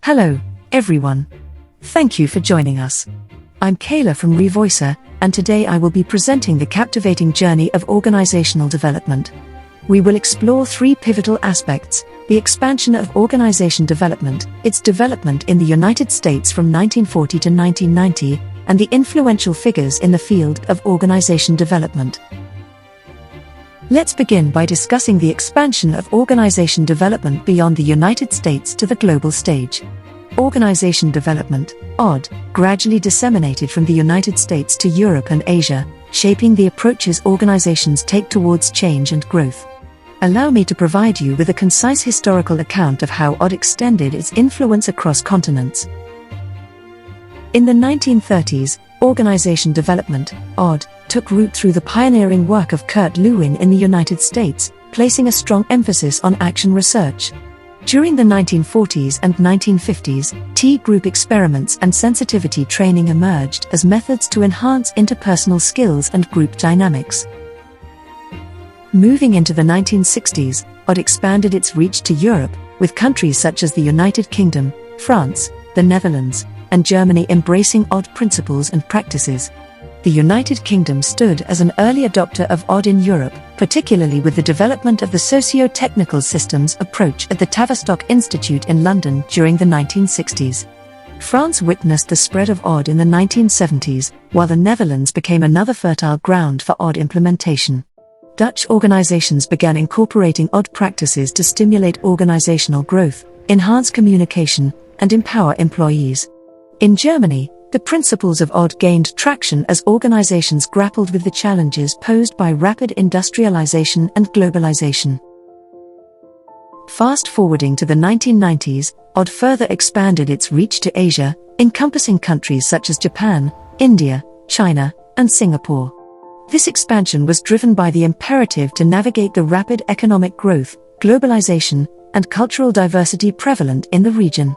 Hello, everyone. Thank you for joining us. I'm Kayla from Revoicer, and today I will be presenting the captivating journey of organizational development. We will explore three pivotal aspects: the expansion of organization development, its development in the United States from 1940 to 1990, and the influential figures in the field of organization development. Let's begin by discussing the expansion of organization development beyond the United States to the global stage. Organization development, OD, gradually disseminated from the United States to Europe and Asia, shaping the approaches organizations take towards change and growth. Allow me to provide you with a concise historical account of how OD extended its influence across continents. In the 1930s, organization development, OD, took root through the pioneering work of Kurt Lewin in the United States, placing a strong emphasis on action research. During the 1940s and 1950s, T-group experiments and sensitivity training emerged as methods to enhance interpersonal skills and group dynamics. Moving into the 1960s, OD expanded its reach to Europe, with countries such as the United Kingdom, France, the Netherlands, and Germany embracing OD principles and practices. The United Kingdom stood as an early adopter of OD in Europe, particularly with the development of the socio-technical systems approach at the Tavistock Institute in London during the 1960s. France witnessed the spread of OD in the 1970s, while the Netherlands became another fertile ground for OD implementation. Dutch organizations began incorporating OD practices to stimulate organizational growth, enhance communication, and empower employees. In Germany, the principles of OD gained traction as organizations grappled with the challenges posed by rapid industrialization and globalization. Fast-forwarding to the 1990s, OD further expanded its reach to Asia, encompassing countries such as Japan, India, China, and Singapore. This expansion was driven by the imperative to navigate the rapid economic growth, globalization, and cultural diversity prevalent in the region.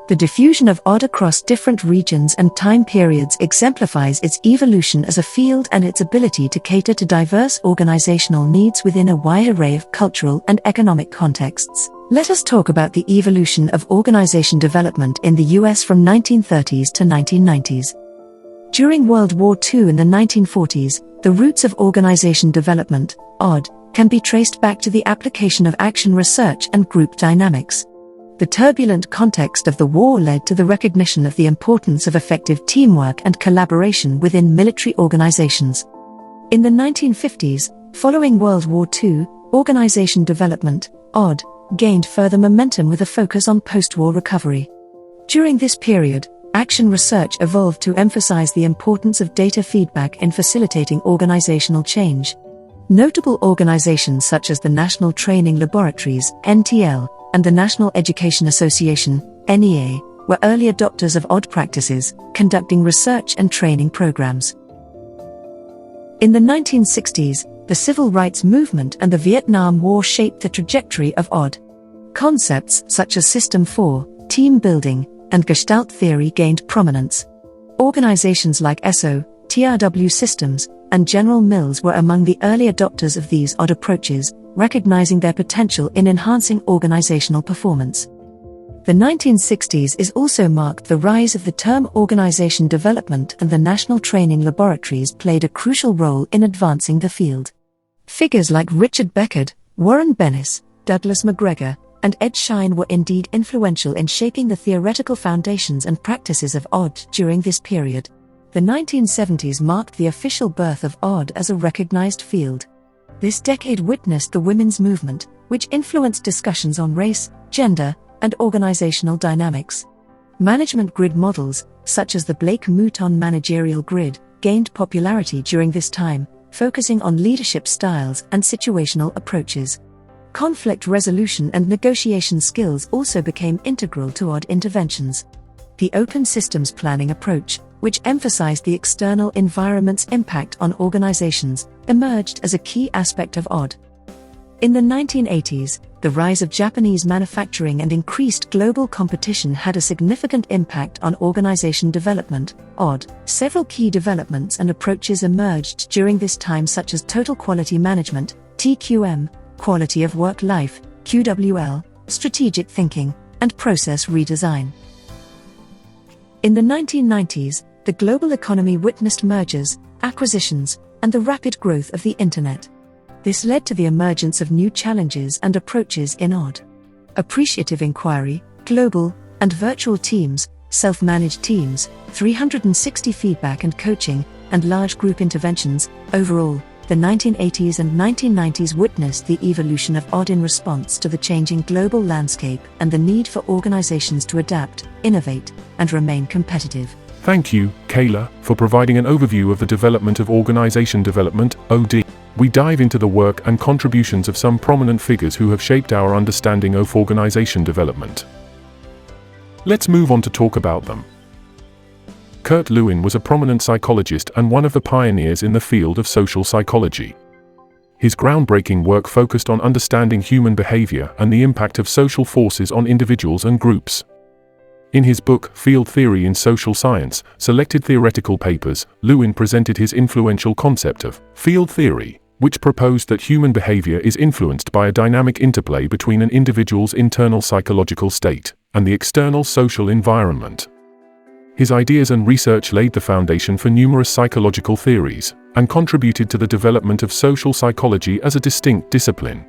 The diffusion of OD across different regions and time periods exemplifies its evolution as a field and its ability to cater to diverse organizational needs within a wide array of cultural and economic contexts. Let us talk about the evolution of organization development in the US from 1930s to 1990s. During World War II in the 1940s, the roots of organization development, OD, can be traced back to the application of action research and group dynamics. The turbulent context of the war led to the recognition of the importance of effective teamwork and collaboration within military organizations. In the 1950s, following World War II, organization development, OD, gained further momentum with a focus on post-war recovery. During this period, action research evolved to emphasize the importance of data feedback in facilitating organizational change. Notable organizations such as the National Training Laboratories, NTL, and the National Education Association, NEA, were early adopters of OD practices, conducting research and training programs. In the 1960s, the Civil Rights Movement and the Vietnam War shaped the trajectory of OD. Concepts such as System 4, team building, and Gestalt theory gained prominence. Organizations like ESSO, TRW Systems, and General Mills were among the early adopters of these OD approaches, recognizing their potential in enhancing organizational performance. The 1960s is also marked the rise of the term organization development, and the National Training Laboratories played a crucial role in advancing the field. Figures like Richard Beckard, Warren Bennis, Douglas McGregor, and Ed Schein were indeed influential in shaping the theoretical foundations and practices of OD during this period. The 1970s marked the official birth of OD as a recognized field. This decade witnessed the women's movement, which influenced discussions on race, gender, and organizational dynamics. Management grid models, such as the Blake-Mouton managerial grid, gained popularity during this time, focusing on leadership styles and situational approaches. Conflict resolution and negotiation skills also became integral to OD interventions. The open systems planning approach, which emphasized the external environment's impact on organizations, emerged as a key aspect of OD. In the 1980s, the rise of Japanese manufacturing and increased global competition had a significant impact on organization development, OD. Several key developments and approaches emerged during this time, such as total quality management, TQM, quality of work life, QWL, strategic thinking, and process redesign. In the 1990s, the global economy witnessed mergers, acquisitions, and the rapid growth of the Internet. This led to the emergence of new challenges and approaches in appreciative inquiry, global and virtual teams, self-managed teams, 360 feedback and coaching, and large group interventions. Overall, the 1980s and 1990s witnessed the evolution of OD in response to the changing global landscape and the need for organizations to adapt, innovate, and remain competitive. Thank you, Kayla, for providing an overview of the development of organization development, OD. We dive into the work and contributions of some prominent figures who have shaped our understanding of organization development. Let's move on to talk about them. Kurt Lewin was a prominent psychologist and one of the pioneers in the field of social psychology. His groundbreaking work focused on understanding human behavior and the impact of social forces on individuals and groups. In his book, Field Theory in Social Science, Selected Theoretical Papers, Lewin presented his influential concept of field theory, which proposed that human behavior is influenced by a dynamic interplay between an individual's internal psychological state and the external social environment. His ideas and research laid the foundation for numerous psychological theories and contributed to the development of social psychology as a distinct discipline.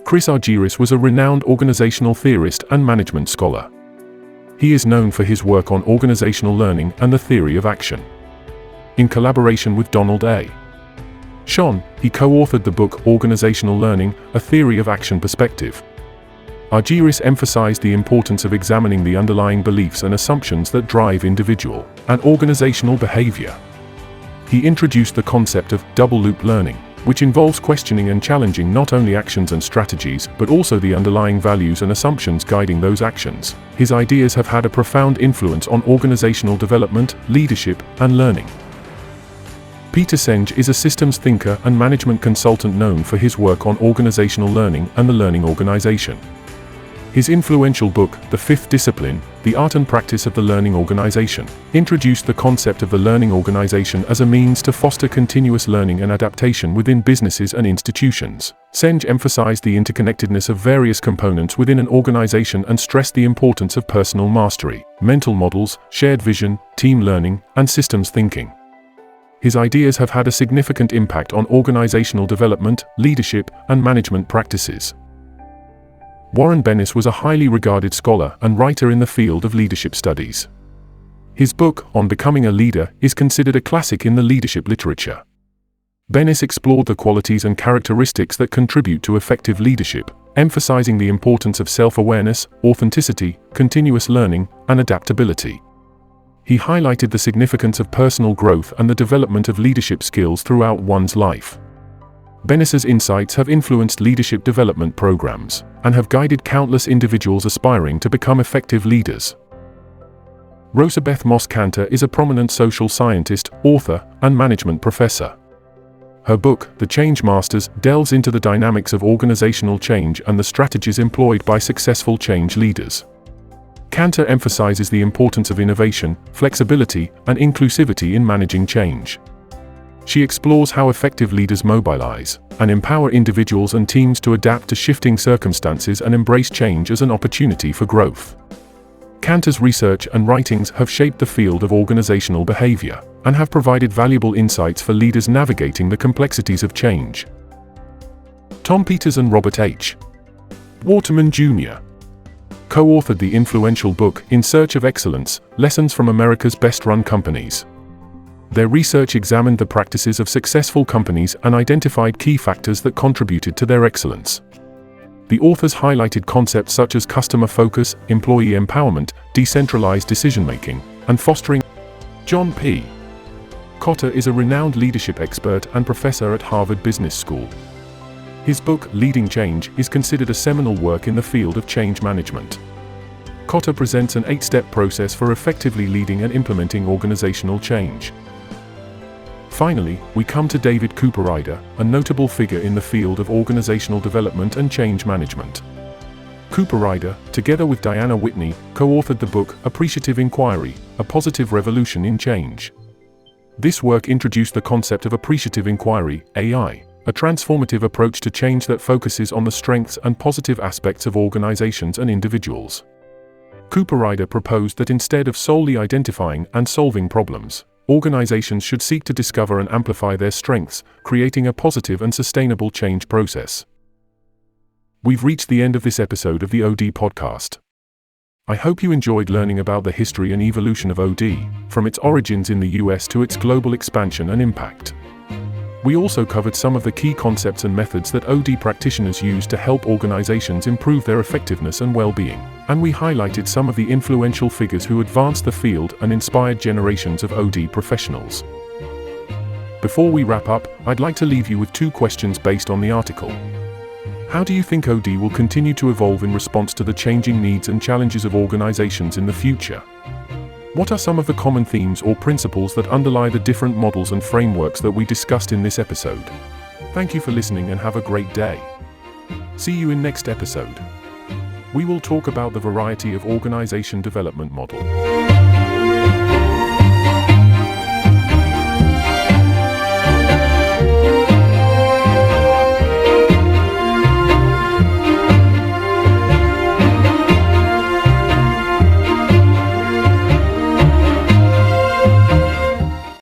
Chris Argyris was a renowned organizational theorist and management scholar. He is known for his work on organizational learning and the theory of action. In collaboration with Donald A. Schoen, he co-authored the book Organizational Learning, A Theory of Action Perspective. Argyris emphasized the importance of examining the underlying beliefs and assumptions that drive individual and organizational behavior. He introduced the concept of double-loop learning, which involves questioning and challenging not only actions and strategies, but also the underlying values and assumptions guiding those actions. His ideas have had a profound influence on organizational development, leadership, and learning. Peter Senge is a systems thinker and management consultant known for his work on organizational learning and the learning organization. His influential book, The Fifth Discipline, The Art and Practice of the Learning Organization, introduced the concept of the learning organization as a means to foster continuous learning and adaptation within businesses and institutions. Senge emphasized the interconnectedness of various components within an organization and stressed the importance of personal mastery, mental models, shared vision, team learning, and systems thinking. His ideas have had a significant impact on organizational development, leadership, and management practices. Warren Bennis was a highly regarded scholar and writer in the field of leadership studies. His book, On Becoming a Leader, is considered a classic in the leadership literature. Bennis explored the qualities and characteristics that contribute to effective leadership, emphasizing the importance of self-awareness, authenticity, continuous learning, and adaptability. He highlighted the significance of personal growth and the development of leadership skills throughout one's life. Bennis's insights have influenced leadership development programs and have guided countless individuals aspiring to become effective leaders. Rosabeth Moss Kanter is a prominent social scientist, author, and management professor. Her book, The Change Masters, delves into the dynamics of organizational change and the strategies employed by successful change leaders. Kanter emphasizes the importance of innovation, flexibility, and inclusivity in managing change. She explores how effective leaders mobilize and empower individuals and teams to adapt to shifting circumstances and embrace change as an opportunity for growth. Kanter's research and writings have shaped the field of organizational behavior and have provided valuable insights for leaders navigating the complexities of change. Peters and Robert Waterman Jr. co-authored the influential book In Search of Excellence: Lessons from America's Best-Run Companies. Their research examined the practices of successful companies and identified key factors that contributed to their excellence. The authors highlighted concepts such as customer focus, employee empowerment, decentralized decision-making, and fostering. John P. Kotter is a renowned leadership expert and professor at Harvard Business School. His book, Leading Change, is considered a seminal work in the field of change management. Kotter presents an 8-step process for effectively leading and implementing organizational change. Finally, we come to David Cooperrider, a notable figure in the field of organizational development and change management. Cooperrider, together with Diana Whitney, co-authored the book Appreciative Inquiry, A Positive Revolution in Change. This work introduced the concept of appreciative inquiry, AI, a transformative approach to change that focuses on the strengths and positive aspects of organizations and individuals. Cooperrider proposed that instead of solely identifying and solving problems, organizations should seek to discover and amplify their strengths, creating a positive and sustainable change process. We've reached the end of this episode of the OD podcast. I hope you enjoyed learning about the history and evolution of OD, from its origins in the US to its global expansion and impact. We also covered some of the key concepts and methods that OD practitioners use to help organizations improve their effectiveness and well-being, and we highlighted some of the influential figures who advanced the field and inspired generations of OD professionals. Before we wrap up, I'd like to leave you with 2 questions based on the article. How do you think OD will continue to evolve in response to the changing needs and challenges of organizations in the future? What are some of the common themes or principles that underlie the different models and frameworks that we discussed in this episode? Thank you for listening and have a great day. See you in next episode. We will talk about the variety of organization development model.